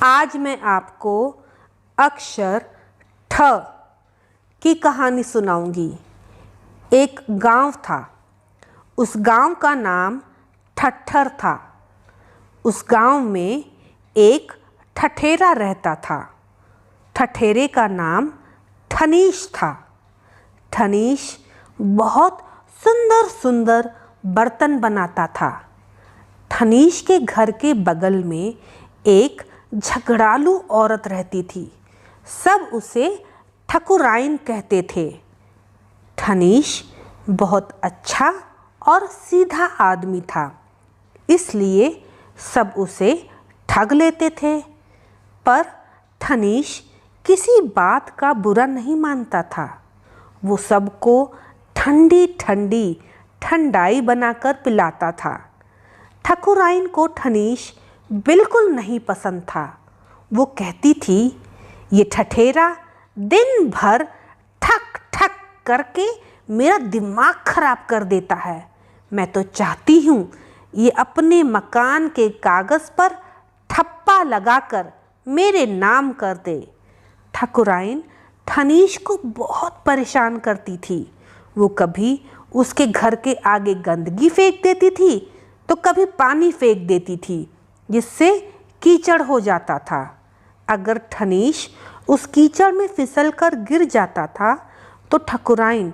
आज मैं आपको अक्षर ठ की कहानी सुनाऊंगी। एक गांव था। उस गांव का नाम ठट्ठर था। उस गांव में एक ठठेरा रहता था। ठठेरे का नाम ठनीश था। ठनीश बहुत सुंदर सुंदर बर्तन बनाता था। ठनीश के घर के बगल में एक झगड़ालू औरत रहती थी। सब उसे ठकुराइन कहते थे। ठनीश बहुत अच्छा और सीधा आदमी था, इसलिए सब उसे ठग लेते थे। पर ठनीश किसी बात का बुरा नहीं मानता था। वो सबको ठंडी ठंडी ठंडाई बनाकर पिलाता था। ठकुराइन को ठनीश बिल्कुल नहीं पसंद था। वो कहती थी, ये ठठेरा दिन भर ठक ठक करके मेरा दिमाग खराब कर देता है। मैं तो चाहती हूँ ये अपने मकान के कागज़ पर ठप्पा लगाकर मेरे नाम कर दे। ठकुराइन ठनीश को बहुत परेशान करती थी। वो कभी उसके घर के आगे गंदगी फेंक देती थी तो कभी पानी फेंक देती थी, जिससे कीचड़ हो जाता था। अगर ठनीश उस कीचड़ में फिसलकर गिर जाता था तो ठकुराइन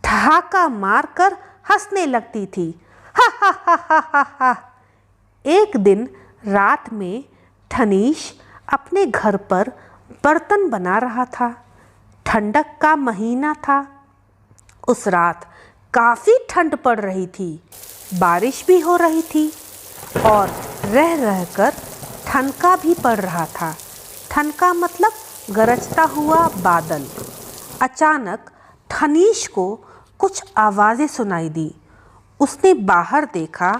ठहाका मारकर हंसने लगती थी। हा हा हा हा हा हा। एक दिन रात में ठनीश अपने घर पर बर्तन बना रहा था। ठंडक का महीना था। उस रात काफ़ी ठंड पड़ रही थी। बारिश भी हो रही थी और रह रहकर ठनका भी पड़ रहा था। ठनका मतलब गरजता हुआ बादल। अचानक ठनीश को कुछ आवाज़ें सुनाई दी। उसने बाहर देखा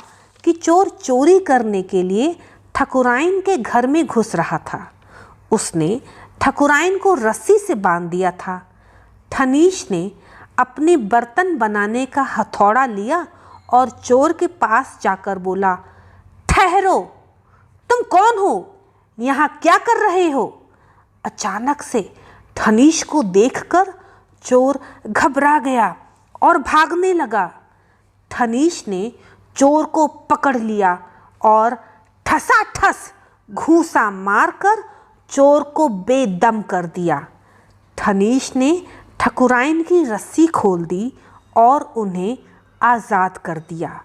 कि चोर चोरी करने के लिए ठकुराइन के घर में घुस रहा था। उसने ठकुराइन को रस्सी से बांध दिया था। ठनीश ने अपने बर्तन बनाने का हथौड़ा लिया और चोर के पास जाकर बोला, ठहरो, तुम कौन हो? यहाँ क्या कर रहे हो? अचानक से ठनीश को देखकर चोर घबरा गया और भागने लगा। ठनीश ने चोर को पकड़ लिया और ठसाठस घूंसा मारकर चोर को बेदम कर दिया। ठनीश ने ठकुराइन की रस्सी खोल दी और उन्हें आज़ाद कर दिया।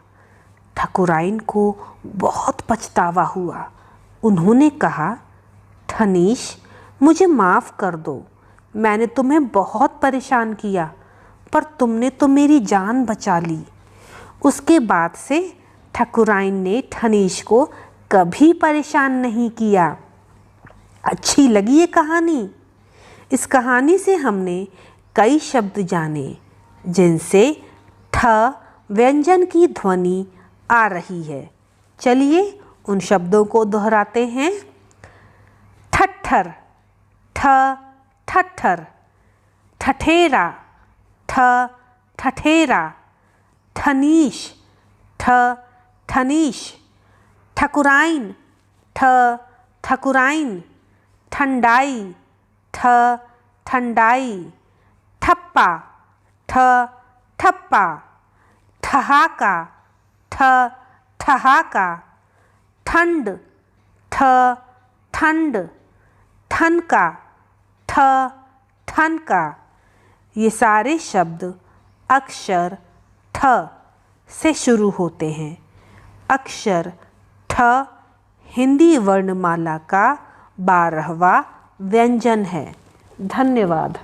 ठकुराइन को बहुत पछतावा हुआ। उन्होंने कहा, ठनीश, मुझे माफ़ कर दो। मैंने तुम्हें बहुत परेशान किया, पर तुमने तो मेरी जान बचा ली। उसके बाद से ठकुराइन ने ठनीश को कभी परेशान नहीं किया। अच्छी लगी ये कहानी? इस कहानी से हमने कई शब्द जाने, जिनसे ठ व्यंजन की ध्वनि आ रही है। चलिए उन शब्दों को दोहराते हैं। ठट्ठर, ठ ठट्ठर। ठठेरा, ठ ठठेरा। ठनीश, ठ ठनीश। ठकुराइन, ठ ठकुराइन। ठंडाई, ठ ठंडाई। ठप्पा, ठ ठप्पा। ठहाका, ठ ठहाका। ठंड, ठ ठंड। ठनका, ठ ठनका। ये सारे शब्द अक्षर ठ से शुरू होते हैं। अक्षर ठ हिंदी वर्णमाला का 12वां व्यंजन है। धन्यवाद।